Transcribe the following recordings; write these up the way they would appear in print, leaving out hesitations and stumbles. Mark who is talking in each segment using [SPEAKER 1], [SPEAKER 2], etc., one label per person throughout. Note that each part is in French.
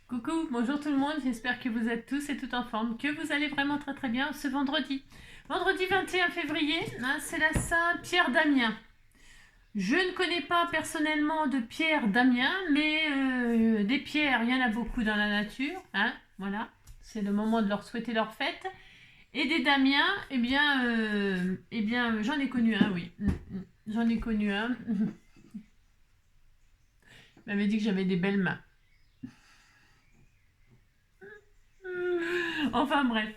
[SPEAKER 1] Coucou, bonjour tout le monde, j'espère que vous êtes tous et toutes en forme, que vous allez vraiment très très bien ce vendredi. Vendredi 21 février, c'est la Saint Pierre Damien. Je ne connais pas personnellement de Pierre Damien, mais des pierres, il y en a beaucoup dans la nature, voilà. C'est le moment de leur souhaiter leur fête. Et des Damiens, j'en ai connu un, oui. J'en ai connu un. Il m'avait dit que j'avais des belles mains. Enfin bref,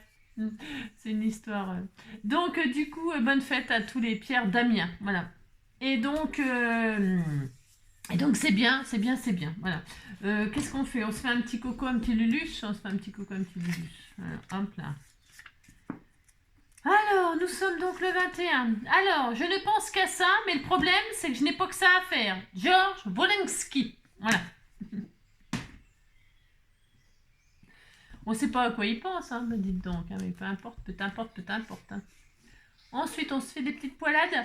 [SPEAKER 1] c'est une histoire. Donc du coup, bonne fête à tous les Pierre Damien, voilà. Et donc, c'est bien, c'est bien, c'est bien, voilà. Qu'est-ce qu'on fait? On se fait un petit coco, un petit luluche. On se fait un petit coco, un petit luluche. Voilà, hop là. Alors, nous sommes donc le 21. Alors, je ne pense qu'à ça, mais le problème, c'est que je n'ai pas que ça à faire. Georges Wolinski. Voilà. On ne sait pas à quoi il pense, me dites donc, mais peu importe, peu importe, peu importe. Ensuite, on se fait des petites poilades.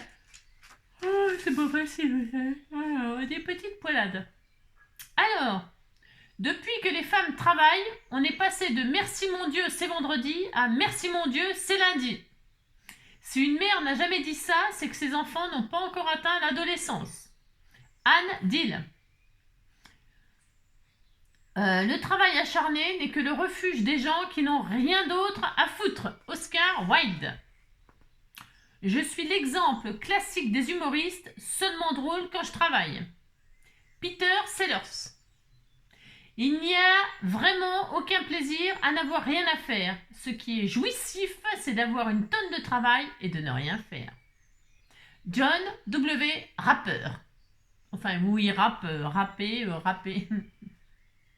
[SPEAKER 1] Oh, c'est pas facile. Alors, des petites poilades. Alors, depuis que les femmes travaillent, on est passé de merci mon Dieu, c'est vendredi à merci mon Dieu, c'est lundi. Si une mère n'a jamais dit ça, c'est que ses enfants n'ont pas encore atteint l'adolescence. Anne Dill. Le travail acharné n'est que le refuge des gens qui n'ont rien d'autre à foutre. Oscar Wilde. Je suis l'exemple classique des humoristes, seulement drôle quand je travaille. Peter Sellers. Il n'y a vraiment aucun plaisir à n'avoir rien à faire. Ce qui est jouissif, c'est d'avoir une tonne de travail et de ne rien faire. John W. Rapper. Enfin, oui, rapper.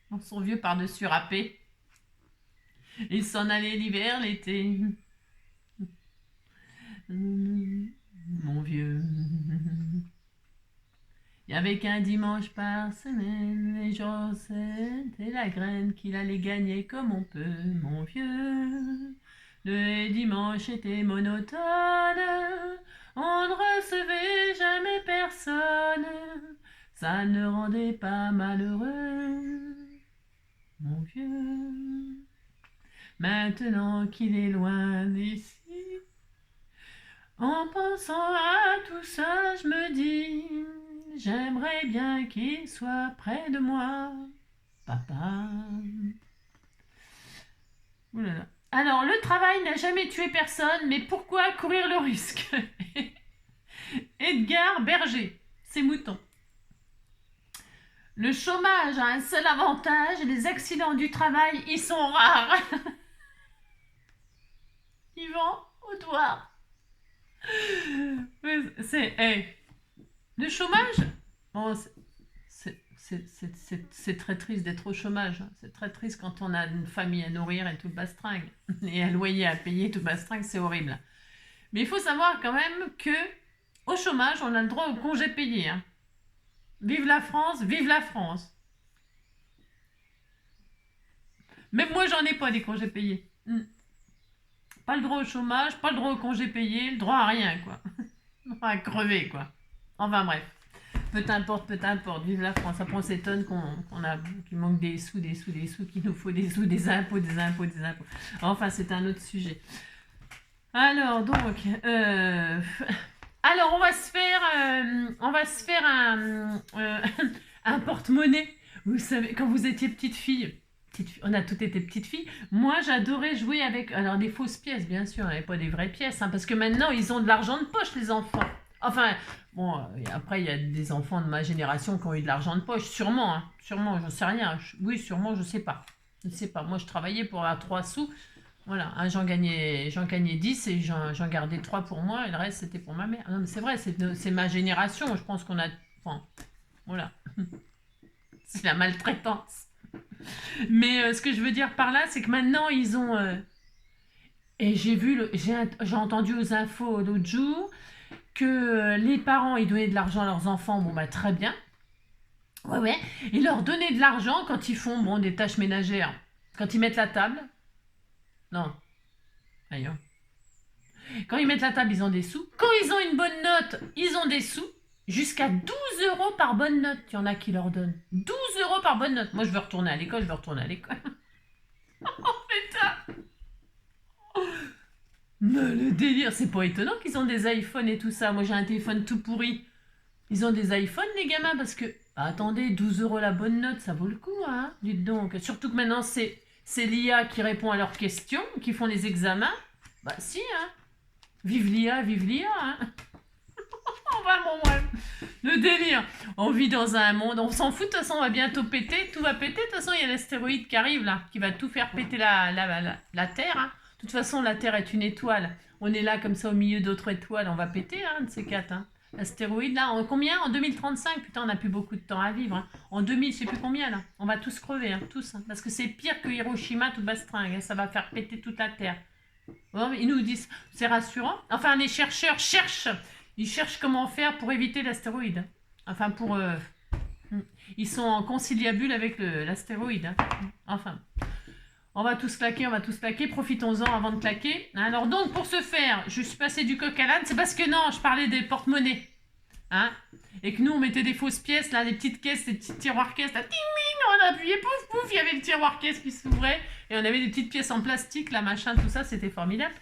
[SPEAKER 1] Dans son vieux par-dessus râpé. Il s'en allait l'hiver, l'été. Mon vieux. Il n'y avait qu'un dimanche par semaine, les gens c'était la graine qu'il allait gagner comme on peut, mon vieux. Le dimanche était monotone, on ne recevait jamais personne, ça ne rendait pas malheureux, mon vieux. Maintenant qu'il est loin d'ici, en pensant à tout ça, je me dis, j'aimerais bien qu'il soit près de moi, papa. Ouh là là. Alors, le travail n'a jamais tué personne, mais pourquoi courir le risque? Edgar Berger, ses moutons. Le chômage a un seul avantage, les accidents du travail y sont rares. Yvan Audouard. Le chômage, bon, c'est très triste d'être au chômage. C'est très triste quand on a une famille à nourrir et tout le bastringue. Et un loyer à payer, tout le bastringue, c'est horrible. Mais il faut savoir quand même que au chômage, on a le droit au congé payé. Vive la France, vive la France. Même moi, j'en ai pas des congés payés. Pas le droit au chômage, pas le droit au congé payé, le droit à rien, quoi. Le droit à crever, quoi. Enfin bref. Peu importe, vive la France. Après, on s'étonne qu'il manque des sous, qu'il nous faut des sous, des impôts. Enfin, c'est un autre sujet. Alors, donc, alors on va se faire un porte-monnaie. Vous savez, quand vous étiez petite fille, on a toutes été petites filles. Moi, j'adorais jouer avec, alors des fausses pièces, bien sûr, et pas des vraies pièces, parce que maintenant, ils ont de l'argent de poche, les enfants. Enfin, bon, après, il y a des enfants de ma génération qui ont eu de l'argent de poche, sûrement, sûrement, j'en sais rien. Oui, sûrement, je sais pas. Je sais pas. Moi, je travaillais pour avoir 3 sous. Voilà, j'en gagnais 10 et j'en gardais 3 pour moi et le reste, c'était pour ma mère. Non, mais c'est vrai, c'est ma génération. Je pense qu'on a. Enfin, voilà. C'est la maltraitance. Mais ce que je veux dire par là, c'est que maintenant, ils ont. Et j'ai entendu aux infos l'autre jour que les parents, ils donnaient de l'argent à leurs enfants. Bon, bah, très bien. Ouais. Ils leur donnaient de l'argent quand ils font des tâches ménagères. Quand ils mettent la table. Non. Ailleurs. Quand ils mettent la table, ils ont des sous. Quand ils ont une bonne note, ils ont des sous. Jusqu'à 12 euros par bonne note, il y en a qui leur donnent. 12 euros par bonne note. Moi, je veux retourner à l'école, je veux retourner à l'école. Oh putain! Mais le délire, c'est pas étonnant qu'ils ont des iPhones et tout ça. Moi, j'ai un téléphone tout pourri. Ils ont des iPhones, les gamins, parce que... Bah, attendez, 12 euros la bonne note, ça vaut le coup, hein? Dites donc. Surtout que maintenant, c'est l'IA qui répond à leurs questions, qui font les examens. Bah si, hein? Vive l'IA, hein? Enfin, bon, bref. Le délire. On vit dans un monde, on s'en fout, de toute façon, on va bientôt péter. Tout va péter, de toute façon, il y a l'astéroïde qui arrive, là, qui va tout faire péter la Terre, hein. De toute façon, la Terre est une étoile. On est là, comme ça, au milieu d'autres étoiles. On va péter, hein, de ces quatre, hein. L'astéroïde, là, combien? En 2035? Putain, on n'a plus beaucoup de temps à vivre, hein. En 2000, je sais plus combien, là. On va tous crever, hein, tous. Hein, parce que c'est pire que Hiroshima, tout bastringue. Hein, ça va faire péter toute la Terre. Bon, ils nous disent, c'est rassurant. Enfin, les chercheurs cherchent. Ils cherchent comment faire pour éviter l'astéroïde. Enfin, pour... ils sont en conciliabule avec l'astéroïde. Hein. Enfin... On va tous claquer, profitons-en avant de claquer. Alors donc, pour ce faire, je suis passée du coq à l'âne, c'est parce que non, je parlais des porte-monnaies. Hein, et que nous, on mettait des fausses pièces, là, des petites caisses, des petits tiroirs caisses, là, ting, ting, on appuyait, pouf, pouf, il y avait le tiroir caisse qui s'ouvrait, et on avait des petites pièces en plastique, là, machin, tout ça, c'était formidable.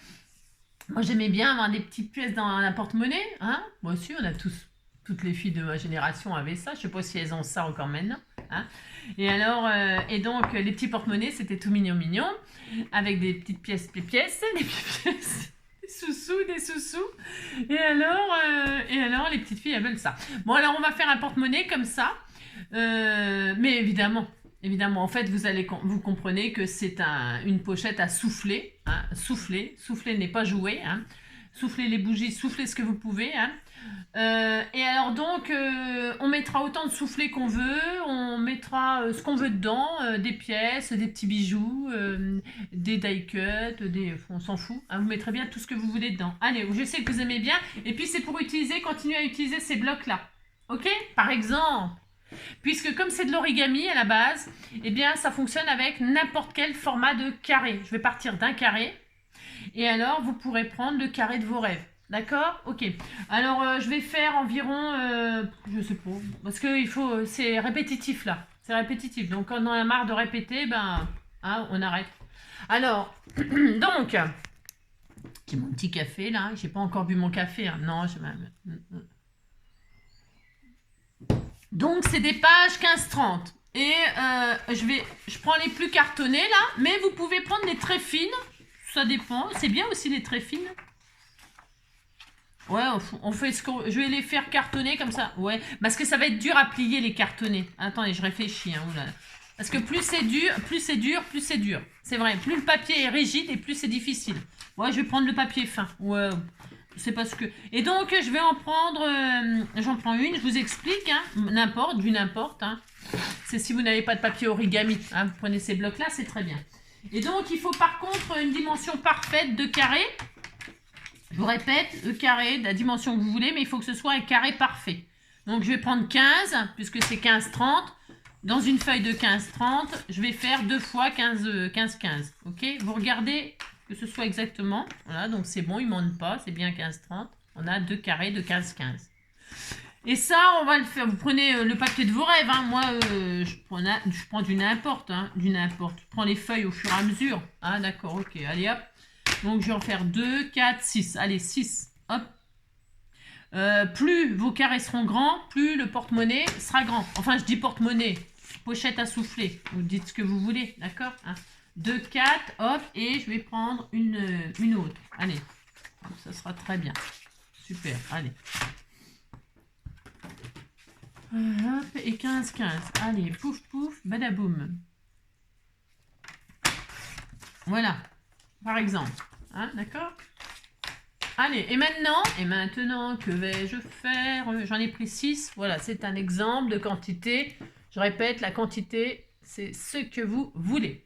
[SPEAKER 1] Moi, j'aimais bien avoir des petites pièces dans la porte-monnaie, hein. Moi aussi, on a tous, toutes les filles de ma génération avaient ça, je sais pas si elles ont ça encore maintenant, hein. Et alors, et donc, les petits porte-monnaies, c'était tout mignon, avec des petites pièces, des pièces, des sous-sous. Et alors, les petites filles, elles veulent ça. Bon, alors, on va faire un porte-monnaie comme ça. Mais évidemment, en fait, vous comprenez que c'est une pochette à souffler. Hein, souffler n'est pas jouer. Hein. Soufflez les bougies, soufflez ce que vous pouvez. Hein. Et alors donc, on mettra autant de soufflets qu'on veut, on mettra ce qu'on veut dedans, des pièces, des petits bijoux, des die-cuts, on s'en fout, hein, vous mettrez bien tout ce que vous voulez dedans. Allez, je sais que vous aimez bien, et puis c'est pour continuer à utiliser ces blocs-là, ok? Par exemple, puisque comme c'est de l'origami à la base, eh bien ça fonctionne avec n'importe quel format de carré. Je vais partir d'un carré, et alors vous pourrez prendre le carré de vos rêves. D'accord? Ok. Alors, je vais faire environ... je sais pas. Parce que c'est répétitif, là. C'est répétitif. Donc, quand on a marre de répéter, ben... Hein, on arrête. Alors, donc... J'ai mon petit café, là. J'ai pas encore bu mon café. Hein. Non, j'ai même... Donc, c'est des pages 15-30. Et je prends les plus cartonnés, là. Mais vous pouvez prendre les très fines. Ça dépend. C'est bien aussi les très fines. Ouais, on fait je vais les faire cartonner comme ça. Ouais, parce que ça va être dur à plier les cartonnés. Attendez, je réfléchis. Hein, oulala. Parce que plus c'est dur, plus c'est dur. C'est vrai, plus le papier est rigide et plus c'est difficile. Ouais, je vais prendre le papier fin. Ouais, c'est parce que... Et donc, je vais en prendre... j'en prends une, je vous explique. Hein, n'importe. Hein. C'est si vous n'avez pas de papier origami. Hein, vous prenez ces blocs-là, c'est très bien. Et donc, il faut par contre une dimension parfaite de carré. Je vous répète, le carré, la dimension que vous voulez, mais il faut que ce soit un carré parfait. Donc, je vais prendre 15, puisque c'est 15-30. Dans une feuille de 15-30, je vais faire 2 fois 15-15. Ok? Vous regardez que ce soit exactement. Voilà, donc c'est bon, il ne manque pas, c'est bien 15-30. On a 2 carrés de 15-15. Et ça, on va le faire. Vous prenez le papier de vos rêves. Hein. Moi, je prends du n'importe. Hein, du n'importe. Je prends les feuilles au fur et à mesure. Ah, d'accord, ok. Allez, hop. Donc, je vais en faire 2, 4, 6. Allez, 6. Hop. Plus vos carrés seront grands, plus le porte-monnaie sera grand. Enfin, je dis porte-monnaie. Pochette à souffler. Vous dites ce que vous voulez, d'accord, hein. 2, 4, hop. Et je vais prendre une autre. Allez. Ça sera très bien. Super, allez. Hop, et 15, 15. Allez, pouf, pouf, badaboum. Voilà. Par exemple. Hein, d'accord? Allez, et maintenant, que vais-je faire? J'en ai pris 6. Voilà, c'est un exemple de quantité. Je répète, la quantité, c'est ce que vous voulez.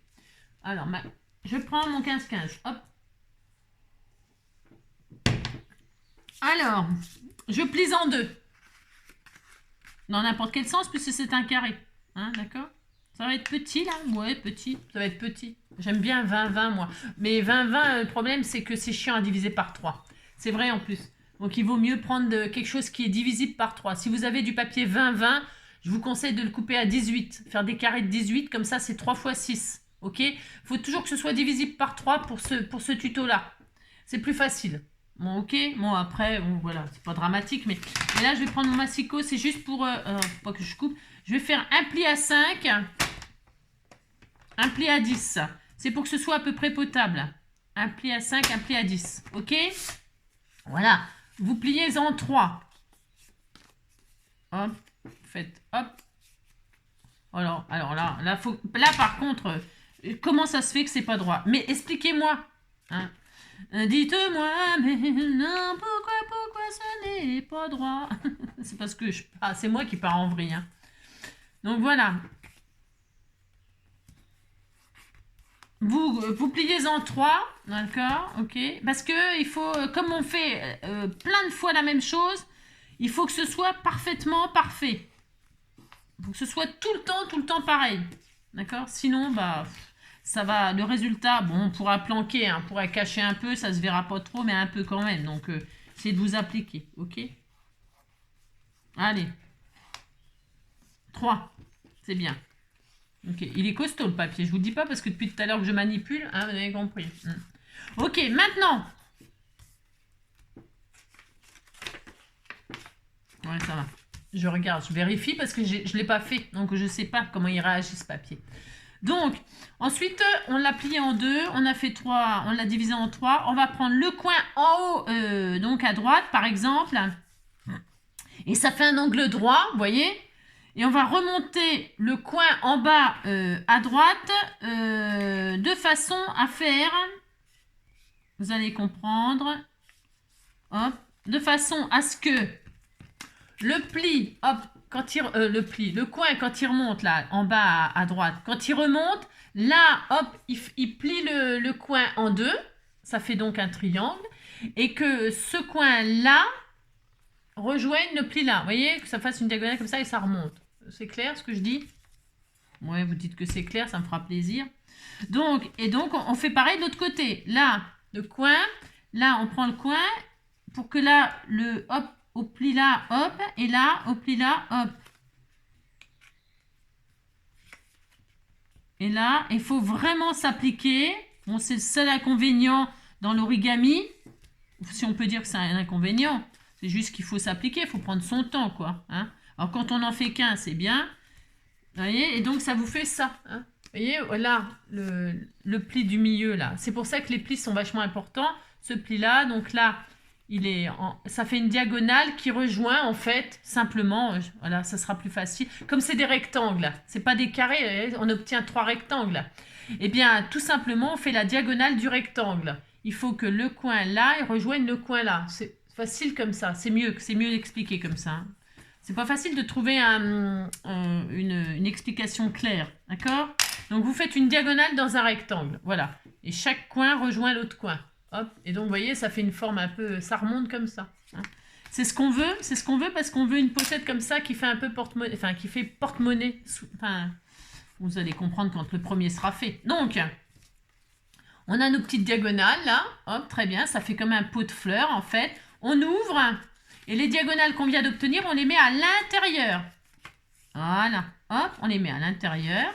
[SPEAKER 1] Alors, je prends mon 15-15. Hop. Alors, je plie en deux. Dans n'importe quel sens, puisque c'est un carré. Hein, d'accord? Ça va être petit, là? Ouais, petit. Ça va être petit. J'aime bien 20-20, moi. Mais 20-20, le problème, c'est que c'est chiant à diviser par 3. C'est vrai, en plus. Donc, il vaut mieux prendre quelque chose qui est divisible par 3. Si vous avez du papier 20-20, je vous conseille de le couper à 18. Faire des carrés de 18, comme ça, c'est 3 fois 6. Ok? Il faut toujours que ce soit divisible par 3 pour ce tuto-là. C'est plus facile. Bon, ok. Bon, après, bon, voilà, c'est pas dramatique. Mais là, je vais prendre mon massicot. C'est juste pour... pas que je coupe. Je vais faire un pli à 5. Un pli à 10. C'est pour que ce soit à peu près potable. Un pli à 5, un pli à 10. Ok? Voilà. Vous pliez en 3. Hop. Faites hop. Alors là, par contre, comment ça se fait que c'est pas droit? Mais expliquez-moi. Hein. Dites-moi, mais non, pourquoi ce n'est pas droit? C'est parce que c'est moi qui pars en vrille. Hein. Donc voilà. Vous pliez en 3, d'accord, ok. Parce que il faut, comme on fait plein de fois la même chose, il faut que ce soit parfaitement parfait. Il faut que ce soit tout le temps pareil. D'accord? Sinon, bah, ça va, le résultat, bon, on pourra planquer, hein, on pourra cacher un peu, ça se verra pas trop, mais un peu quand même. Donc, essayez de vous appliquer, ok? Allez. 3, c'est bien. Ok, il est costaud le papier, je vous dis pas parce que depuis tout à l'heure que je manipule, hein, vous avez compris. Ok, maintenant. Ouais, ça va. Je regarde, je vérifie parce que je ne l'ai pas fait, donc je ne sais pas comment il réagit ce papier. Donc, ensuite, on l'a plié en 2, on a fait 3, on l'a divisé en 3. On va prendre le coin en haut, donc à droite, par exemple. Et ça fait un angle droit, vous voyez? Et on va remonter le coin en bas à droite de façon à faire, vous allez comprendre, hop, de façon à ce que le pli, hop, le coin quand il remonte là, en bas à droite, quand il remonte, là, hop, il plie le coin en 2, ça fait donc un triangle, et que ce coin-là rejoigne le pli là. Vous voyez, que ça fasse une diagonale comme ça et ça remonte. C'est clair ce que je dis? Ouais, vous dites que c'est clair, ça me fera plaisir. Donc, on fait pareil de l'autre côté. Là, le coin, là, on prend le coin pour que là, le hop, au pli là, hop, et là, au pli là, hop. Et là, il faut vraiment s'appliquer. Bon, c'est le seul inconvénient dans l'origami. Si on peut dire que c'est un inconvénient. C'est juste qu'il faut s'appliquer, il faut prendre son temps, quoi. Hein. Alors, quand on n'en fait qu'un, c'est bien. Vous voyez? Et donc, ça vous fait ça. Hein. Vous voyez, là, le pli du milieu, là. C'est pour ça que les plis sont vachement importants. Ce pli-là, donc là, ça fait une diagonale qui rejoint, en fait, simplement, voilà, ça sera plus facile. Comme c'est des rectangles, c'est pas des carrés, on obtient 3 rectangles. Eh bien, tout simplement, on fait la diagonale du rectangle. Il faut que le coin là, il rejoigne le coin là. C'est facile comme ça, c'est mieux d'expliquer comme ça. Hein. C'est pas facile de trouver une explication claire, d'accord? Donc, vous faites une diagonale dans un rectangle, voilà. Et chaque coin rejoint l'autre coin. Hop. Et donc, vous voyez, ça fait une forme un peu... Ça remonte comme ça. Hein. C'est ce qu'on veut parce qu'on veut une pochette comme ça qui fait un peu porte-monnaie. Enfin, qui fait porte-monnaie. Enfin, vous allez comprendre quand le premier sera fait. Donc, on a nos petites diagonales, là. Hop, très bien. Ça fait comme un pot de fleurs, en fait. On ouvre. Et les diagonales qu'on vient d'obtenir, on les met à l'intérieur. Voilà. Hop, on les met à l'intérieur.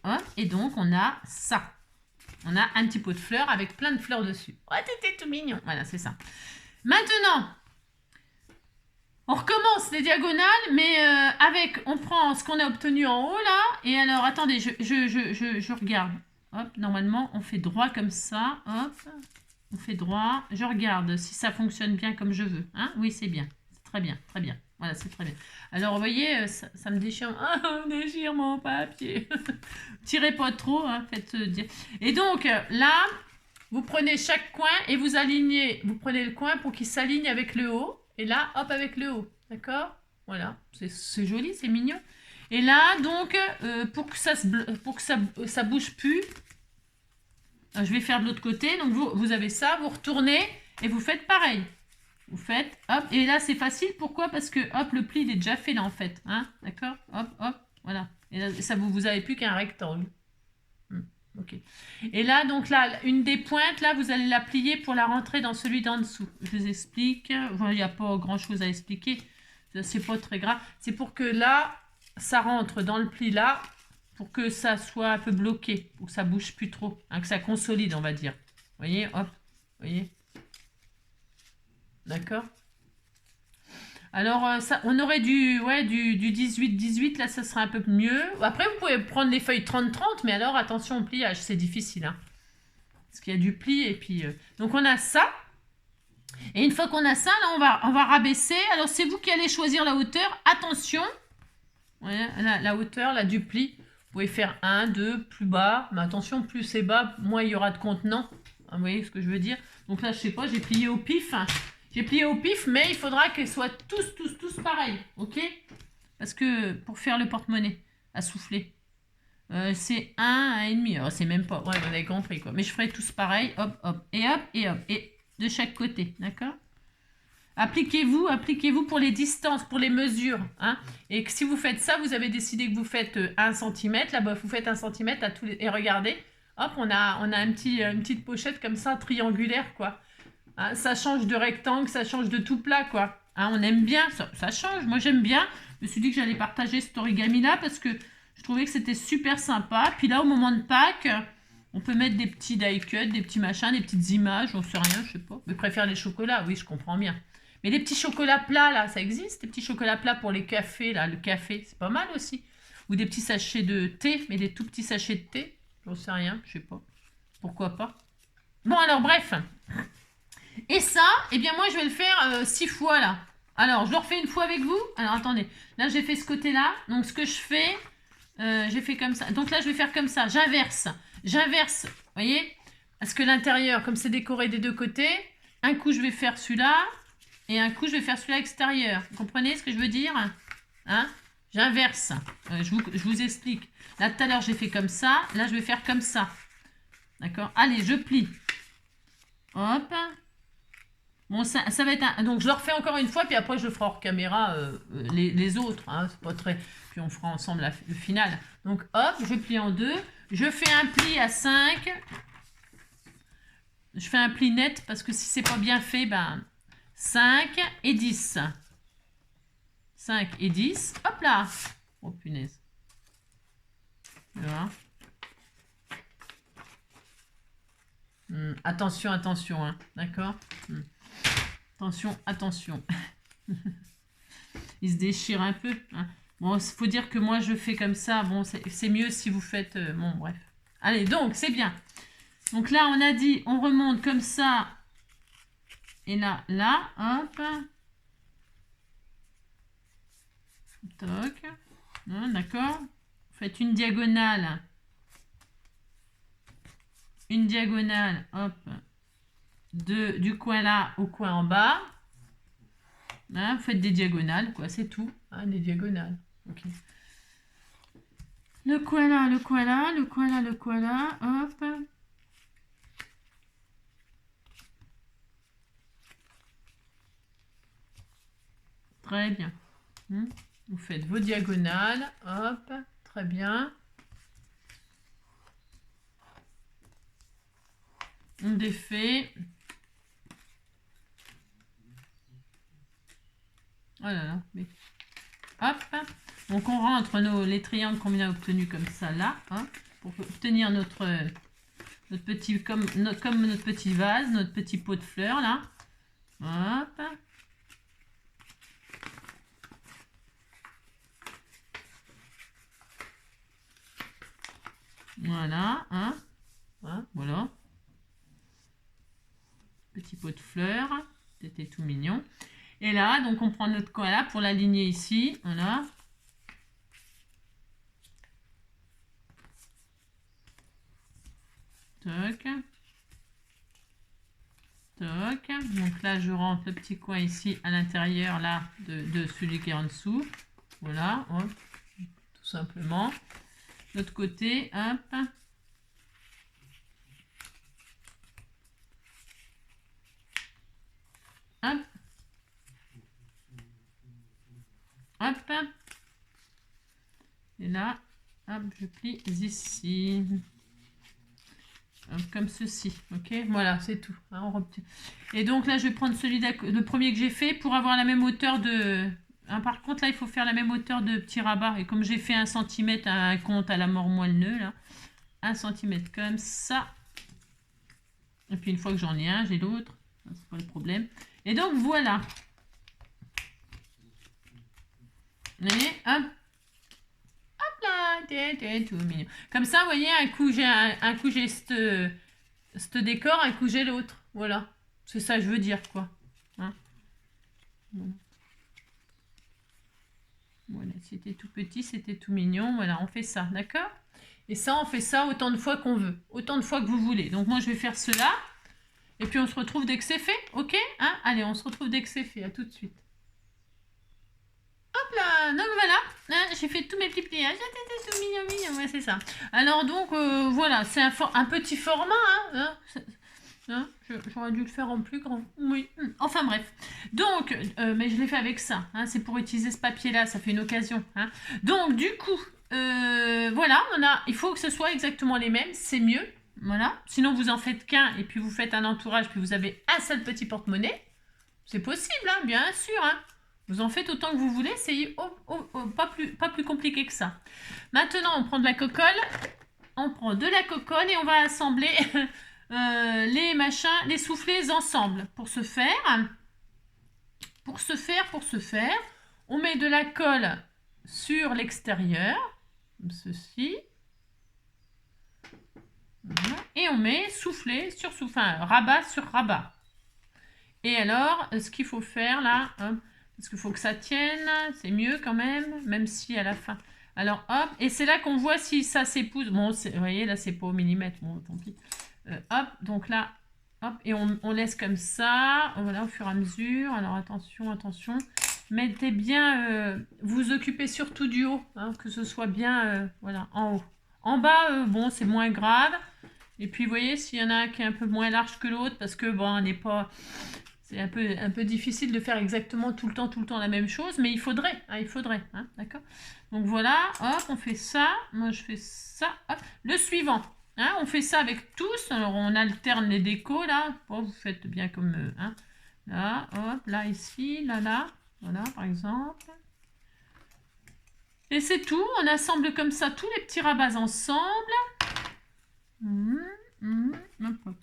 [SPEAKER 1] Hop, et donc, on a ça. On a un petit pot de fleurs avec plein de fleurs dessus. Oh, c'était tout mignon. Voilà, c'est ça. Maintenant, on recommence les diagonales, mais on prend ce qu'on a obtenu en haut, là. Et alors, attendez, je regarde. Hop, normalement, on fait droit comme ça. Hop, on fait droit. Je regarde si ça fonctionne bien comme je veux. Hein? Oui, c'est bien. C'est très bien, très bien. Voilà, c'est très bien. Alors, vous voyez, ça me déchire. Ah, on déchire mon papier. Tirez pas trop, hein, faites dire. Et donc, là, vous prenez chaque coin et vous alignez. Vous prenez le coin pour qu'il s'aligne avec le haut. Et là, hop, avec le haut. D'accord? Voilà. C'est joli, c'est mignon. Et là, donc, pour que ça bouge plus, je vais faire de l'autre côté. Donc, vous avez ça, vous retournez et vous faites pareil. Vous faites, hop, et là c'est facile, pourquoi? Parce que, hop, le pli il est déjà fait là en fait, hein, d'accord? Hop, hop, voilà. Et là, ça vous avez plus qu'un rectangle. Ok. Et là, donc là, une des pointes, là, vous allez la plier pour la rentrer dans celui d'en dessous. Je vous explique. Il n'y a pas grand-chose à expliquer. C'est pas très grave. C'est pour que là, ça rentre dans le pli là, pour que ça soit un peu bloqué, pour que ça bouge plus trop, hein, que ça consolide, on va dire. Vous voyez, hop, vous voyez. D'accord. Alors, ça, on aurait du 18-18, là, ça serait un peu mieux. Après, vous pouvez prendre les feuilles 30-30, mais alors, attention au pliage, c'est difficile. Hein, parce qu'il y a du pli, et puis... Donc, on a ça. Et une fois qu'on a ça, là, on va rabaisser. Alors, c'est vous qui allez choisir la hauteur. Attention, ouais, la hauteur là, du pli. Vous pouvez faire 1, 2, plus bas. Mais attention, plus c'est bas, moins il y aura de contenant. Vous voyez ce que je veux dire? Donc là, je sais pas, j'ai plié au pif. Hein. J'ai plié au pif, mais il faudra qu'elles soient tous pareils. Ok? Parce que pour faire le porte-monnaie à souffler, c'est 1, 1,5. Alors, c'est même pas. Ouais, vous avez compris quoi. Mais je ferai tous pareil. Hop, hop, et hop, et hop. Et de chaque côté. D'accord? Appliquez-vous pour les distances, pour les mesures. Hein, et que si vous faites ça, vous avez décidé que vous faites 1 cm. Là-bas, vous faites 1 cm à tous les... Et regardez, hop, on a une petite pochette comme ça, triangulaire, quoi. Hein, ça change de rectangle, ça change de tout plat, quoi. Hein, on aime bien, ça change. Moi, j'aime bien. Je me suis dit que j'allais partager cet origami-là parce que je trouvais que c'était super sympa. Puis là, au moment de Pâques, on peut mettre des petits die cuts, des petits machins, des petites images, on sait rien, je sais pas. Mais je préfère les chocolats, oui, je comprends bien. Mais les petits chocolats plats, là, ça existe, des petits chocolats plats pour les cafés, là, le café, c'est pas mal aussi. Ou des petits sachets de thé, mais des tout petits sachets de thé, j'en sais rien, je sais pas. Pourquoi pas. Bon, alors, bref. Et ça, eh bien, moi, je vais le faire 6 fois, là. Alors, je le refais une fois avec vous. Alors, attendez. Là, j'ai fait ce côté-là. Donc, ce que je fais, j'ai fait comme ça. Donc là, je vais faire comme ça. J'inverse. J'inverse, vous voyez? Parce que l'intérieur, comme c'est décoré des deux côtés, un coup, je vais faire celui-là. Et un coup, je vais faire celui-là extérieur. Vous comprenez ce que je veux dire? Hein? J'inverse. Je vous explique. Là, tout à l'heure, j'ai fait comme ça. Là, je vais faire comme ça. D'accord? Allez, je plie. Hop. Bon, ça va être un... Donc, je le refais encore une fois, puis après, je le ferai hors caméra les autres. Hein, c'est pas très... Puis, on fera ensemble le final. Donc, hop, je plie en deux. Je fais un pli à 5. Je fais un pli net, parce que si c'est pas bien fait, ben... 5 et 10. 5 et 10. Hop là. Oh, punaise. Voilà. Attention, attention. Hein. D'accord. Attention, attention. Il se déchire un peu. Hein. Bon, il faut dire que moi, je fais comme ça. Bon, c'est mieux si vous faites... bon, bref. Allez, donc, c'est bien. Donc là, on a dit, on remonte comme ça. Et là, hop. Toc. D'accord. Faites une diagonale. Une diagonale, hop. Du coin là au coin en bas. Hein, vous faites des diagonales, quoi, c'est tout. Hein, des diagonales. Ok. Le coin là, le coin là, le coin là, le coin là, hop. Très bien. Vous faites vos diagonales, hop, très bien. On défait. Oh là là, mais... Hop. Donc on rentre les triangles qu'on a obtenus comme ça là, hein, pour obtenir notre petit, comme notre petit vase, notre petit pot de fleurs là. Hop. Voilà, hein. Voilà. Petit pot de fleurs. C'était tout mignon. Et là, donc on prend notre coin là pour l'aligner ici. Voilà. Toc. Toc. Donc là, je rentre le petit coin ici à l'intérieur là de celui qui est en dessous. Voilà. Hop. Tout simplement. L'autre côté, hop. Hop. Hop. Et là, hop, je plie ici. comme ceci, ok, voilà, c'est tout. Hein, et donc là, je vais prendre le premier que j'ai fait pour avoir la même hauteur de... Hein, par contre, là, il faut faire la même hauteur de petit rabat. Et comme j'ai fait 1 cm à un compte à la mort moelle-nœud, là, 1 cm comme ça. Et puis une fois que j'en ai un, j'ai l'autre. C'est pas le problème. Et donc, voilà. Vous voyez, hop. Hop là, t'es tout mignon. Comme ça, vous voyez, un coup j'ai ce décor, un coup j'ai l'autre. Voilà. C'est ça que je veux dire, quoi. Hein, voilà, c'était tout petit, c'était tout mignon. Voilà, on fait ça, d'accord? Et ça, on fait ça autant de fois qu'on veut. Autant de fois que vous voulez. Donc moi, je vais faire cela. Et puis, on se retrouve dès que c'est fait. Ok, hein? Allez, on se retrouve dès que c'est fait. À tout de suite. Hop là, donc voilà, hein, j'ai fait tous mes petits pliages, c'était tout mignon, ouais, c'est ça. Alors donc, voilà, c'est un petit format, j'aurais dû le faire en plus grand, oui. Enfin bref, donc, mais je l'ai fait avec ça, hein, c'est pour utiliser ce papier-là, ça fait une occasion. Hein. Donc du coup, voilà, il faut que ce soit exactement les mêmes, c'est mieux, voilà. Sinon vous en faites qu'un et puis vous faites un entourage, puis vous avez un seul petit porte-monnaie, c'est possible, hein, bien sûr, hein. Vous en faites autant que vous voulez, c'est pas plus compliqué que ça. Maintenant, on prend de la cocolle. On prend de la cocolle et on va assembler les machins, les soufflets ensemble. Pour ce faire, on met de la colle sur l'extérieur, comme ceci. Voilà. Et on met soufflet sur soufflet, enfin, rabat sur rabat. Et alors, ce qu'il faut faire là... Parce qu'il faut que ça tienne, c'est mieux quand même si à la fin... Alors hop, et c'est là qu'on voit si ça s'épouse. Bon, vous voyez, là c'est pas au millimètre, bon tant pis. Hop, donc là, hop, et on laisse comme ça, voilà, au fur et à mesure. Alors attention, attention. Mettez bien, vous occupez surtout du haut, hein, que ce soit bien, voilà, en haut. En bas, bon, c'est moins grave. Et puis vous voyez, s'il y en a un qui est un peu moins large que l'autre, parce que bon, on n'est pas... C'est un peu difficile de faire exactement tout le temps la même chose, mais il faudrait, hein, d'accord? Donc voilà, hop, on fait ça, moi je fais ça, hop. Le suivant, hein, on fait ça avec tous, alors on alterne les décos, là, bon, vous faites bien comme, hein, là, hop, là, ici, là, voilà, par exemple. Et c'est tout, on assemble comme ça tous les petits rabats ensemble.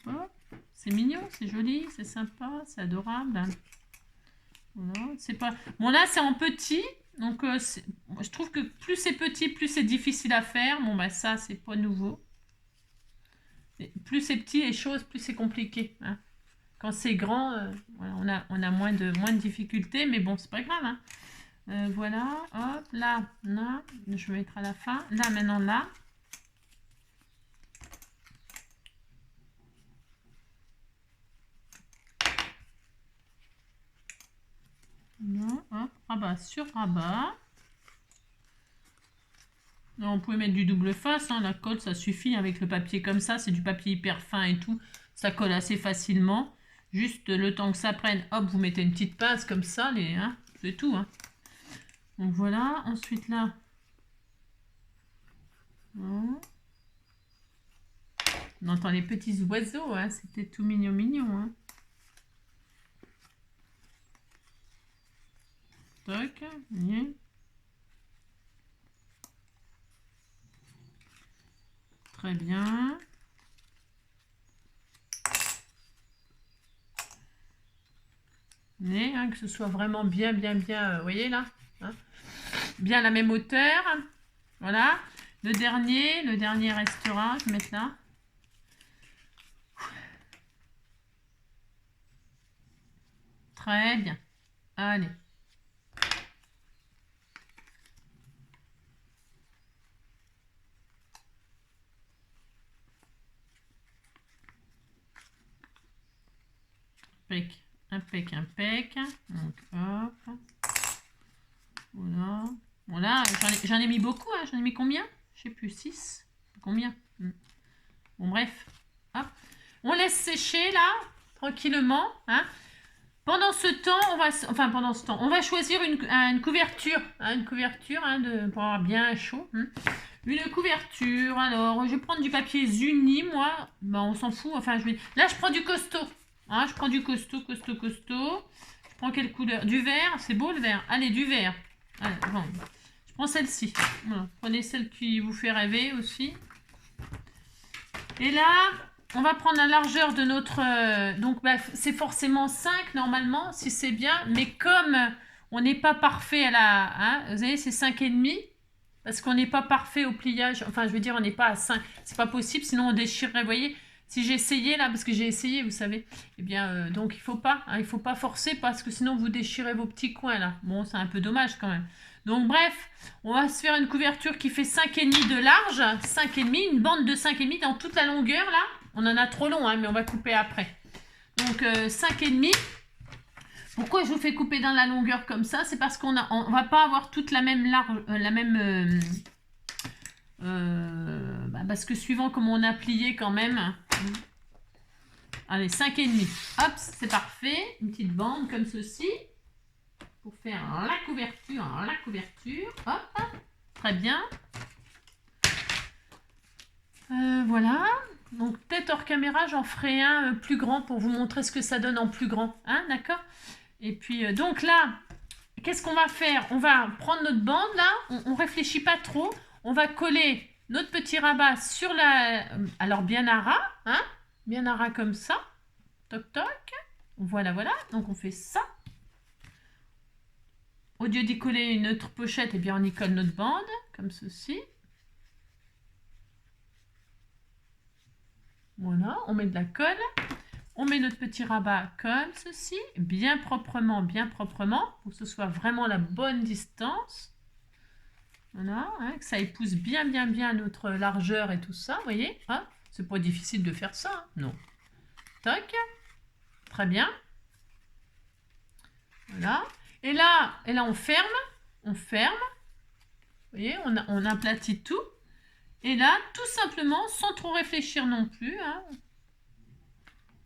[SPEAKER 1] Hop. C'est mignon, c'est joli, c'est sympa, c'est adorable. Voilà, c'est pas... Bon là c'est en petit, donc je trouve que plus c'est petit, plus c'est difficile à faire. Bon bah ça c'est pas nouveau. Et plus c'est petit les choses, plus c'est compliqué. Hein. Quand c'est grand, voilà, on a moins de difficultés, mais bon c'est pas grave. Hein. Voilà, hop, là, je vais mettre à la fin. Là maintenant là. Hop, rabat sur rabat. Là, on pouvait mettre du double face, hein, la colle ça suffit avec le papier comme ça, c'est du papier hyper fin et tout, ça colle assez facilement. Juste le temps que ça prenne, hop, vous mettez une petite pince comme ça, hein, c'est tout. Hein. Donc voilà, ensuite là. On entend les petits oiseaux, hein, c'était tout mignon. Hein. Toc, voyez. Très bien. Mais hein, que ce soit vraiment bien, vous voyez là, hein, bien à la même hauteur. Voilà. Le dernier restera, je vais mettre là. Très bien. Allez. Impec. Donc, hop. Voilà. Voilà, j'en ai mis beaucoup. Hein. J'en ai mis combien? Je sais plus, 6. Combien? Bon, bref. Hop. On laisse sécher, là, tranquillement. Hein.
[SPEAKER 2] Pendant ce temps, on va choisir une couverture, hein, pour avoir bien chaud. Une couverture, alors, je vais prendre du papier Zuni, moi. Bon, on s'en fout, là, je prends du costaud. Hein, je prends du costaud. Je prends quelle couleur? Du vert, c'est beau le vert. Allez, du vert. Allez, bon. Je prends celle-ci. Voilà. Prenez celle qui vous fait rêver aussi. Et là, on va prendre la largeur de notre... donc, c'est forcément 5 normalement, si c'est bien. Mais comme on n'est pas parfait à la... Hein, vous voyez, c'est 5,5. Parce qu'on n'est pas parfait au pliage. Enfin, je veux dire, on n'est pas à 5. C'est pas possible, sinon on déchirerait. Vous voyez, si j'ai essayé là, parce que j'ai essayé, vous savez. Eh bien, donc il faut pas. Hein, il faut pas forcer parce que sinon vous déchirez vos petits coins là. Bon, c'est un peu dommage quand même. Donc bref, on va se faire une couverture qui fait 5,5 de large. 5,5, une bande de 5,5 dans toute la longueur là. On en a trop long, hein, mais on va couper après. Donc 5,5. Pourquoi je vous fais couper dans la longueur comme ça? C'est parce qu'on va pas avoir toute la même large, parce que suivant comment on a plié quand même. Allez, 5,5. Hop, c'est parfait. Une petite bande comme ceci. Pour faire la couverture. Hop, très bien. Voilà. Donc peut-être hors caméra, j'en ferai un plus grand pour vous montrer ce que ça donne en plus grand. Hein, d'accord? Et puis, donc là, qu'est-ce qu'on va faire? On va prendre notre bande, là. On ne réfléchit pas trop. On va coller notre petit rabat sur la... Alors, bien à ras, hein? Bien à ras comme ça. Toc, toc. Voilà. Donc, on fait ça. Au lieu d'y coller une autre pochette, eh bien, on y colle notre bande, comme ceci. Voilà, on met de la colle. On met notre petit rabat comme ceci, bien proprement, pour que ce soit vraiment la bonne distance. Voilà, hein, que ça épouse bien notre largeur et tout ça, vous voyez. Hein, c'est pas difficile de faire ça, hein, non. Toc, très bien. Voilà. Et là on ferme. Vous voyez, on aplatit tout. Et là, tout simplement, sans trop réfléchir non plus, hein.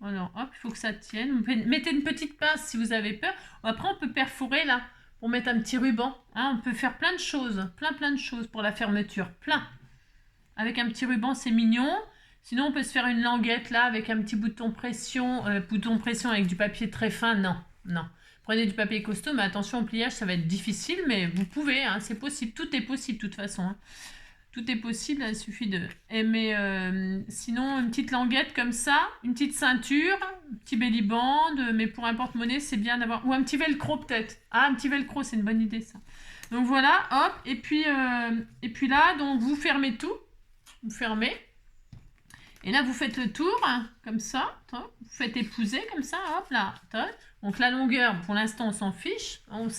[SPEAKER 2] Alors, hop, il faut que ça tienne. Mettez une petite pince si vous avez peur. Après, on peut perforer là, pour mettre un petit ruban. Hein, on peut faire plein de choses, plein de choses pour la fermeture, plein. Avec un petit ruban, c'est mignon. Sinon, on peut se faire une languette là, avec un petit bouton pression avec du papier très fin. Non. Prenez du papier costaud, mais attention au pliage, ça va être difficile, mais vous pouvez, hein, c'est possible. Tout est possible de toute façon. Hein. Tout est possible, il suffit de... sinon, une petite languette comme ça, une petite ceinture, un petit bellyband, mais pour un porte-monnaie, c'est bien d'avoir... Ou un petit velcro peut-être. Ah, un petit velcro, c'est une bonne idée ça. Donc voilà, hop, et puis là, donc vous fermez tout. Vous fermez. Et là, vous faites le tour, hein, comme ça. Vous faites épouser comme ça, hop là. Donc la longueur, pour l'instant, on s'en fiche. On le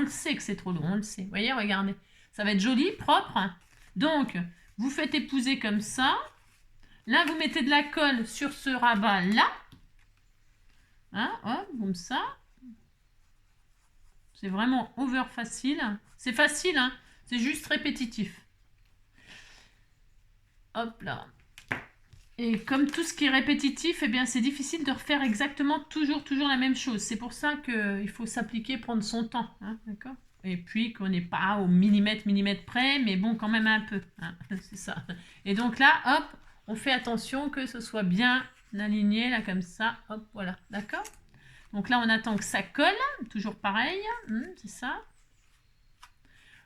[SPEAKER 2] sait que c'est trop long, on le sait. Vous voyez, regardez. Ça va être joli, propre. Donc, vous faites épouser comme ça. Là, vous mettez de la colle sur ce rabat-là. Hein, hop, comme ça. C'est vraiment over facile. C'est facile, hein. C'est juste répétitif. Hop là. Et comme tout ce qui est répétitif, eh bien, c'est difficile de refaire exactement toujours la même chose. C'est pour ça qu'il faut s'appliquer, prendre son temps. Hein, d'accord ? Et puis qu'on n'est pas au millimètre près, mais bon, quand même un peu. Hein, c'est ça. Et donc là, hop, on fait attention que ce soit bien aligné, là, comme ça. Hop, voilà. D'accord ? Donc là, on attend que ça colle. Toujours pareil. C'est ça.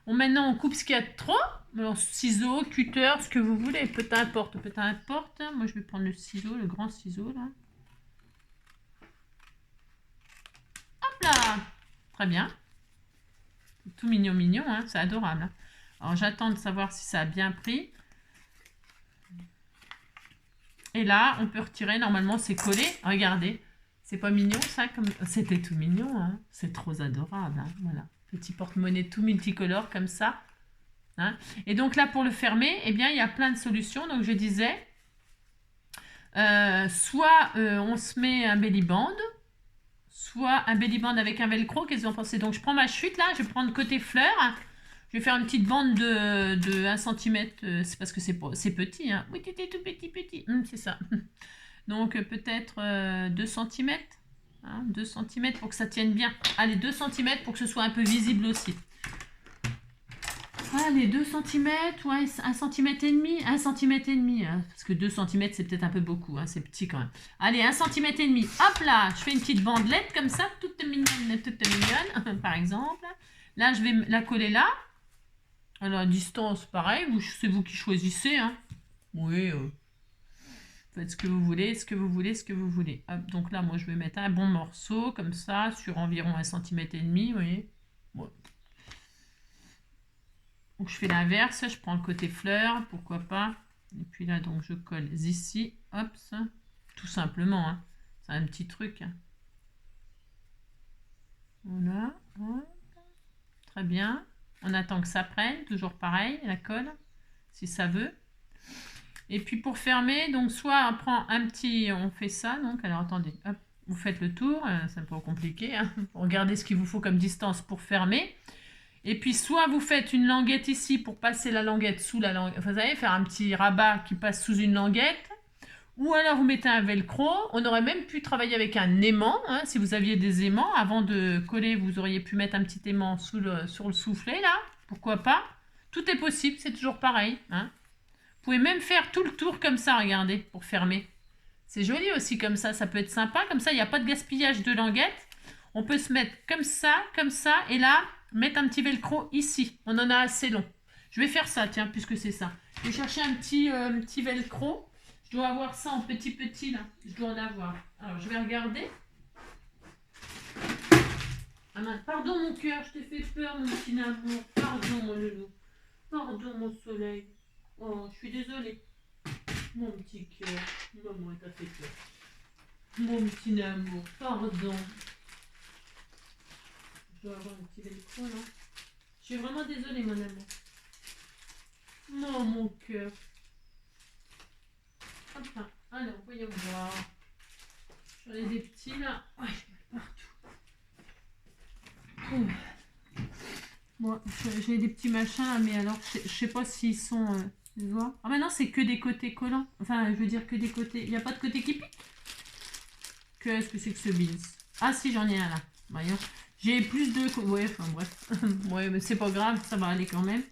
[SPEAKER 2] Maintenant, on coupe ce qu'il y a de trop. Alors, ciseaux, cutter, ce que vous voulez. Peu importe. Moi, je vais prendre le ciseau, le grand ciseau, là. Hop là. Très bien. Tout mignon, hein, c'est adorable. Hein. Alors j'attends de savoir si ça a bien pris. Et là, on peut retirer, normalement c'est collé. Regardez, c'est pas mignon ça comme... C'était tout mignon, hein. C'est trop adorable. Hein. Voilà, petit porte-monnaie tout multicolore comme ça. Hein. Et donc là, pour le fermer, eh bien, il y a plein de solutions. Donc je disais, soit on se met un bellyband, soit un bellyband avec un velcro. Qu'est-ce que vous en pensez? Donc je prends ma chute là, je vais prendre côté fleur. Je vais faire une petite bande de 1 cm. C'est parce que c'est petit. Hein. Oui, tout petit. C'est ça. Donc peut-être 2 cm. Hein, 2 cm pour que ça tienne bien. Allez, 2 cm pour que ce soit un peu visible aussi. Allez, 2 cm, ouais, 1 cm et demi, 1 cm et demi. Hein, parce que 2 cm, c'est peut-être un peu beaucoup, hein, c'est petit quand même. Allez, 1 cm et demi. Hop là, je fais une petite bandelette comme ça, toute mignonne, par exemple. Là, je vais la coller là. Alors, à distance, pareil, c'est vous qui choisissez. Hein. Oui, faites ce que vous voulez, ce que vous voulez, ce que vous voulez. Hop, donc là, moi, je vais mettre un bon morceau, comme ça, sur environ 1 cm et demi, vous voyez. Ouais. Donc, je fais l'inverse, je prends le côté fleur, pourquoi pas. Et puis là, donc, je colle ici, hop, ça. Tout simplement, hein. C'est un petit truc. Hein. Voilà, hop. Très bien. On attend que ça prenne, toujours pareil, la colle, si ça veut. Et puis pour fermer, donc soit on prend un petit, on fait ça, donc alors attendez, hop, vous faites le tour, c'est un peu compliqué, hein, regardez ce qu'il vous faut comme distance pour fermer. Et puis soit vous faites une languette ici pour passer la languette sous la languette, enfin, vous savez, faire un petit rabat qui passe sous une languette, ou alors vous mettez un velcro. On aurait même pu travailler avec un aimant, hein, si vous aviez des aimants, avant de coller, vous auriez pu mettre un petit aimant sur le soufflet là, pourquoi pas. Tout est possible, c'est toujours pareil, hein. Vous pouvez même faire tout le tour comme ça, regardez, pour fermer. C'est joli aussi comme ça peut être sympa. Comme ça, il n'y a pas de gaspillage de languettes. On peut se mettre comme ça, et là, mettre un petit velcro ici. On en a assez long. Je vais faire ça, tiens, puisque c'est ça. Je vais chercher un petit velcro. Je dois avoir ça en petit, là. Je dois en avoir. Alors, je vais regarder. Ah mince, pardon mon cœur, je t'ai fait peur, mon petit amour. Pardon, mon loulou. Pardon, mon soleil. Oh, je suis désolée. Mon petit cœur. Maman, t'as fait peur. Mon petit amour. Pardon. Je dois avoir un petit velcro là. Je suis vraiment désolée, mon amour. Non, mon cœur. Enfin, alors, voyons voir. J'en ai des petits là. Ouais, partout. Oh. Moi, j'ai des petits machins là, mais alors, je sais pas s'ils sont... tu vois. Ah mais non, c'est que des côtés collants. Enfin, je veux dire que des côtés... Il n'y a pas de côté qui pique. Qu'est-ce que c'est que ce bins? Ah si, j'en ai un là. Voyons. J'ai plus de... Ouais, enfin bref. Ouais, mais c'est pas grave, ça va aller quand même.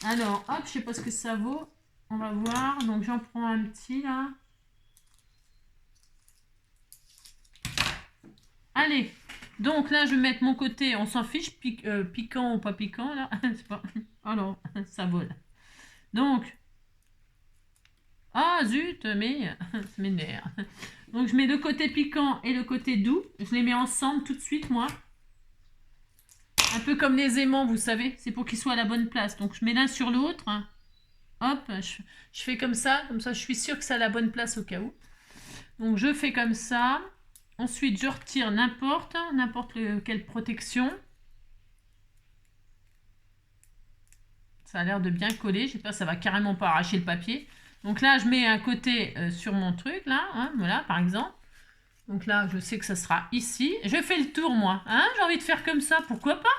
[SPEAKER 2] Alors, hop, je sais pas ce que ça vaut. On va voir. Donc, j'en prends un petit là. Allez. Donc là, je vais mettre mon côté, on s'en fiche, piquant ou pas piquant, là. C'est pas... Oh non, ça vole. Donc, ah zut, mais ça m'énerve. Donc je mets le côté piquant et le côté doux. Je les mets ensemble tout de suite, moi. Un peu comme les aimants, vous savez. C'est pour qu'ils soient à la bonne place. Donc je mets l'un sur l'autre. Hein. Hop, je fais comme ça je suis sûre que c'est à la bonne place au cas où. Donc je fais comme ça. Ensuite, je retire n'importe quelle protection. Ça a l'air de bien coller. J'espère que ça va carrément pas arracher le papier. Donc là, je mets un côté sur mon truc, là, hein, voilà, par exemple. Donc là, je sais que ça sera ici. Je fais le tour, moi. Hein, j'ai envie de faire comme ça, pourquoi pas?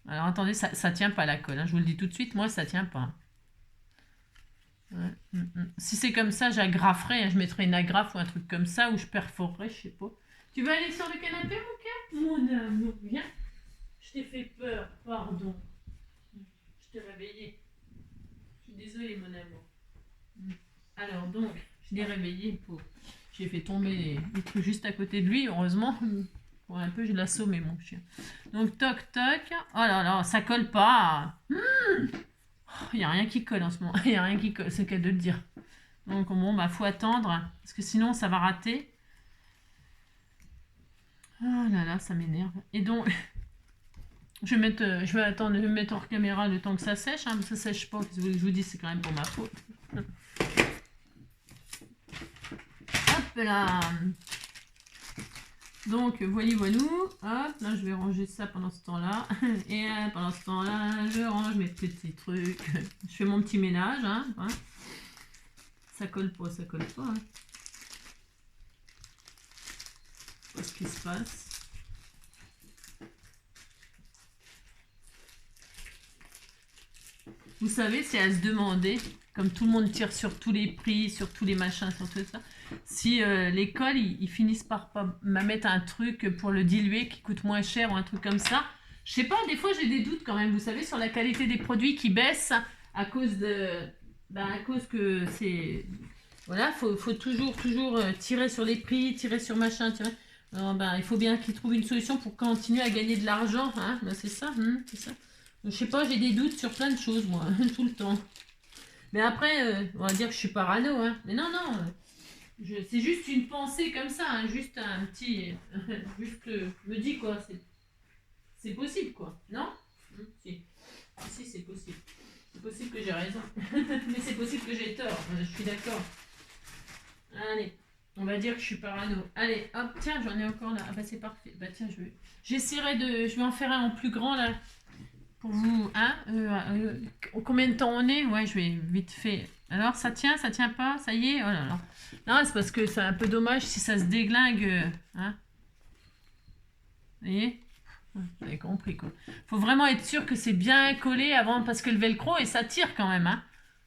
[SPEAKER 2] Alors, attendez, ça tient pas la colle. Hein, je vous le dis tout de suite, moi, ça tient pas. Ouais, Si c'est comme ça, j'agraferai. Hein, je mettrai une agrafe ou un truc comme ça, ou je perforerai, je sais pas. Tu veux aller sur le canapé, mon cœur? Mon amour, viens. Je t'ai fait peur, pardon. Je t'ai réveillé. Je suis désolée, mon amour. Alors, donc, je l'ai réveillé pour... J'ai fait tomber les trucs juste à côté de lui, heureusement. Pour un peu, je l'ai assommé, mon chien. Donc, toc, toc. Oh là là, ça colle pas. Il n'y a rien qui colle en ce moment. Il n'y a rien qui colle, c'est le cas de le dire. Donc, bon, bah, faut attendre. Parce que sinon, ça va rater. Oh là là, ça m'énerve. Et donc, je vais attendre, je vais mettre hors caméra le temps que ça sèche. Hein, ça sèche pas, je vous dis, c'est quand même pour ma faute. Hop là. Donc, voilou. Hop, là, je vais ranger ça pendant ce temps-là. Et pendant ce temps-là, je range mes petits trucs. Je fais mon petit ménage. Hein. Ça colle pas, ça colle pas. Hein. Je sais pas ce qui se passe.
[SPEAKER 1] Vous savez, c'est à se demander, comme tout le monde tire sur tous les prix, sur tous les machins, sur tout ça, si l'école, ils finissent par pas mettre un truc pour le diluer qui coûte moins cher ou un truc comme ça. Je sais pas, des fois j'ai des doutes quand même, vous savez, sur la qualité des produits qui baissent à cause à cause que c'est... Voilà, faut toujours tirer sur les prix, tirer sur machin, tirer... Alors, il faut bien qu'ils trouvent une solution pour continuer à gagner de l'argent, hein. C'est ça, c'est ça. Je sais pas, j'ai des doutes sur plein de choses, moi, tout le temps. Mais après, on va dire que je suis parano, hein. Mais non, c'est juste une pensée comme ça, hein, juste un petit... juste, je me dis, quoi, c'est possible, quoi, non? Si, c'est possible. C'est possible que j'ai raison. Mais c'est possible que j'ai tort, je suis d'accord. Allez, on va dire que je suis parano. Allez, hop, tiens, j'en ai encore là. Ah bah c'est parfait. Bah tiens, je vais en faire un en plus grand là. Pour vous, hein combien de temps on est? Ouais, je vais vite fait. Alors, ça tient pas? Ça y est? Oh là là. Non, c'est parce que c'est un peu dommage si ça se déglingue. Hein? Vous voyez? Vous avez compris, quoi. Faut vraiment être sûr que c'est bien collé avant, parce que le velcro, et ça tire quand même, hein.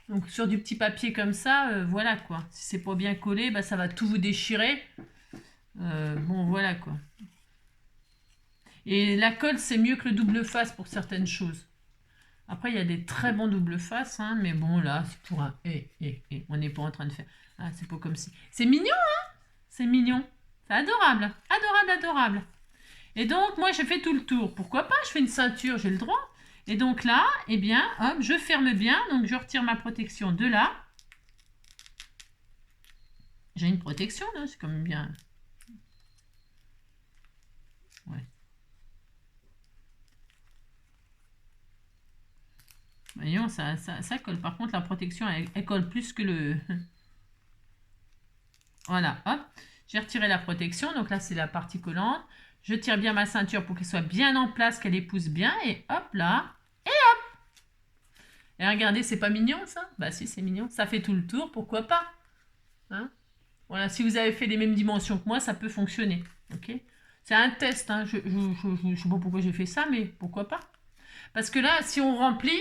[SPEAKER 1] Donc, sur du petit papier comme ça, voilà, quoi. Si c'est pas bien collé, bah, ça va tout vous déchirer. Bon, voilà, quoi. Et la colle, c'est mieux que le double face pour certaines choses. Après, il y a des très bons double face, hein, mais bon, là, c'est pour un... on n'est pas en train de faire... Ah, c'est pas comme si... C'est mignon, hein? C'est mignon. C'est adorable. Adorable, adorable. Et donc, moi, j'ai fait tout le tour. Pourquoi pas? Je fais une ceinture, j'ai le droit. Et donc là, eh bien, hop, je ferme bien. Donc, je retire ma protection de là. J'ai une protection, là, c'est quand même bien... Ouais. Voyons, ça colle. Par contre, la protection, elle colle plus que le... Voilà, hop. J'ai retiré la protection. Donc là, c'est la partie collante. Je tire bien ma ceinture pour qu'elle soit bien en place, qu'elle épouse bien. Et hop là. Et hop. Et regardez, c'est pas mignon, ça? Bah si, c'est mignon. Ça fait tout le tour, pourquoi pas? Hein? Voilà, si vous avez fait les mêmes dimensions que moi, ça peut fonctionner. Ok? C'est un test, hein. Je sais pas pourquoi j'ai fait ça, mais pourquoi pas? Parce que là, si on remplit...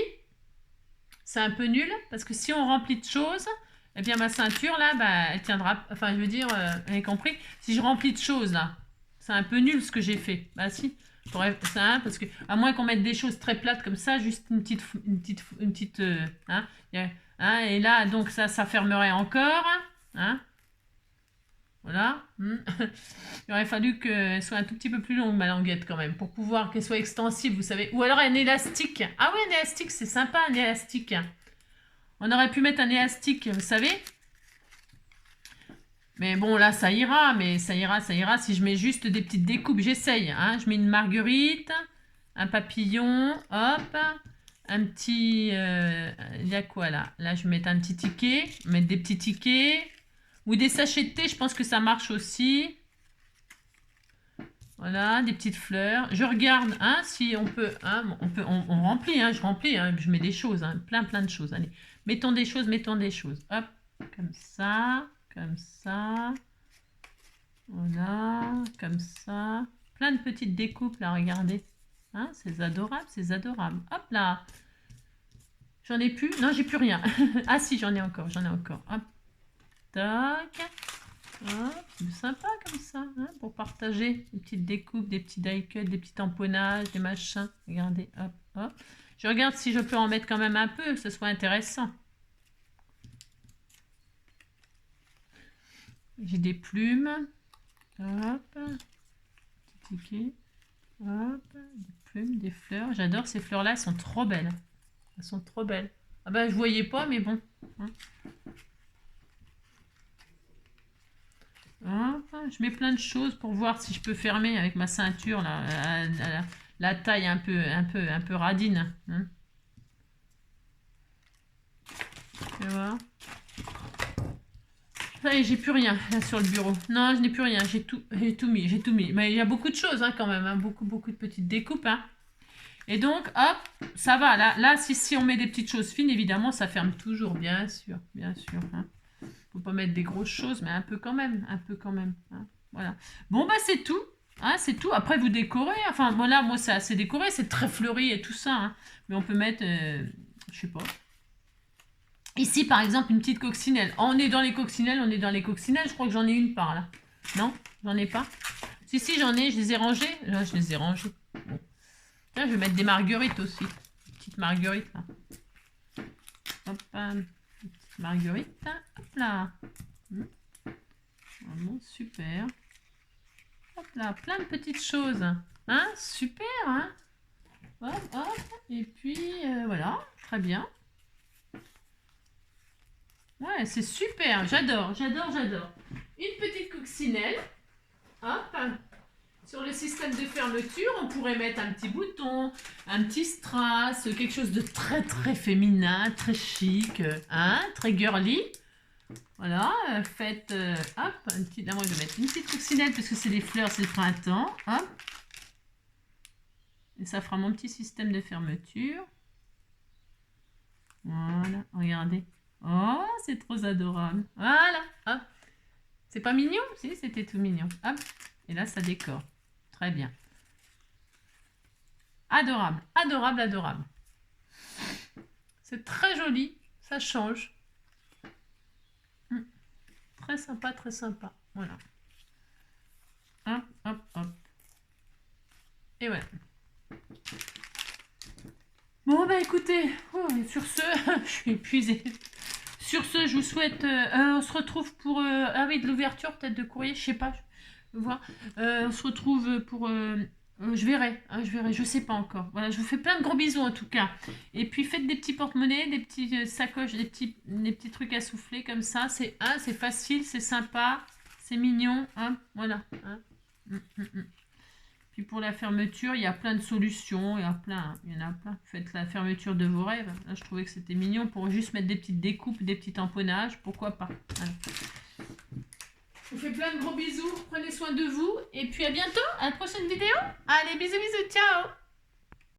[SPEAKER 1] C'est un peu nul, parce que si on remplit de choses, eh bien ma ceinture, là, bah, elle tiendra... Enfin, je veux dire, vous avez compris? Si je remplis de choses, là, c'est un peu nul ce que j'ai fait. Bah si, ça, parce que, à moins qu'on mette des choses très plates comme ça, juste une petite et là, donc ça fermerait encore. Hein? Voilà. Il aurait fallu qu'elle soit un tout petit peu plus longue, ma languette, quand même, pour pouvoir qu'elle soit extensible, vous savez. Ou alors un élastique. Ah oui, un élastique, c'est sympa, un élastique. On aurait pu mettre un élastique, vous savez. Mais bon, là, ça ira, si je mets juste des petites découpes. J'essaye, hein. Je mets une marguerite, un papillon, hop, un petit... il y a quoi, là? Là, je vais mettre un petit ticket, mettre des petits tickets... Ou des sachets de thé, je pense que ça marche aussi. Voilà, des petites fleurs. Je regarde, hein, si on peut... Hein, on remplit, hein, je remplis, hein, je mets des choses, hein, plein de choses. Allez, mettons des choses. Hop, comme ça, Voilà, comme ça. Plein de petites découpes, là, regardez. Hein, c'est adorable. Hop là. J'en ai plus? Non, j'ai plus rien. Ah si, j'en ai encore. Hop. Tac. Hop, c'est sympa comme ça, hein, pour partager des petites découpes, des petits die cuts, des petits tamponnages, des machins. Regardez, hop. Je regarde si je peux en mettre quand même un peu, que ce soit intéressant. J'ai des plumes. Hop. Petit ticket. Hop. Des plumes, des fleurs. J'adore ces fleurs-là, elles sont trop belles. Ah ben, je voyais pas, mais bon. Hein. Je mets plein de choses pour voir si je peux fermer avec ma ceinture là, la taille un peu radine. Hein. Tu vois? Ça y est, j'ai plus rien là sur le bureau. Non, je n'ai plus rien. J'ai tout mis. Mais il y a beaucoup de choses, hein, quand même. Hein, beaucoup de petites découpes. Hein. Et donc, hop, ça va. Là, si on met des petites choses fines, évidemment, ça ferme toujours, bien sûr. Hein. Faut pas mettre des grosses choses, mais un peu quand même. Hein. Voilà. Bon, bah, c'est tout. Hein, c'est tout. Après, vous décorez. Enfin, voilà, moi, c'est assez décoré. C'est très fleuri et tout ça. Hein. Mais on peut mettre, je sais pas, Ici, par exemple, une petite coccinelle. Oh, on est dans les coccinelles, on est dans les coccinelles. Je crois que j'en ai une par là. Non, j'en ai pas. Si, j'en ai, je les ai rangées. Là, je les ai rangées. Bon. Tiens, je vais mettre des marguerites aussi. Une petite marguerite, là. Hop, une petite marguerite. Hop là. Vraiment, super. Hop là, plein de petites choses. Hein, super, hein. Hop, hop. Et puis, voilà, très bien. Ouais, c'est super, j'adore. Une petite coccinelle. Hop. Sur le système de fermeture, on pourrait mettre un petit bouton, un petit strass, quelque chose de très très féminin, très chic, hein, très girly. Voilà, faites, hop, là moi je vais mettre une petite coccinelle parce que c'est des fleurs, c'est le printemps, hop. Et ça fera mon petit système de fermeture. Voilà, regardez. Oh, c'est trop adorable. Voilà, hop. C'est pas mignon? Si, c'était tout mignon. Hop, et là ça décore. Très bien. Adorable, adorable, adorable. C'est très joli, ça change. Très sympa, très sympa. Voilà. Hop, hop, hop. Et voilà. Bon, bah écoutez, sur ce, je suis épuisée. Sur ce, je vous souhaite... on se retrouve pour... ah oui, de l'ouverture peut-être de courrier, je sais pas. Je vais voir. On se retrouve pour... je verrai, je sais pas encore. Voilà, je vous fais plein de gros bisous en tout cas. Et puis faites des petits porte-monnaies, des petits sacoches, des petits trucs à souffler comme ça. C'est facile, c'est sympa, c'est mignon. Hein, voilà. Hein. Puis pour la fermeture, il y a plein de solutions. Il y en a plein. Faites la fermeture de vos rêves. Là, je trouvais que c'était mignon pour juste mettre des petites découpes, des petits tamponnages. Pourquoi pas. Voilà. Je vous fais plein de gros bisous. Prenez soin de vous. Et puis à bientôt. À la prochaine vidéo. Allez, bisous, bisous. Ciao.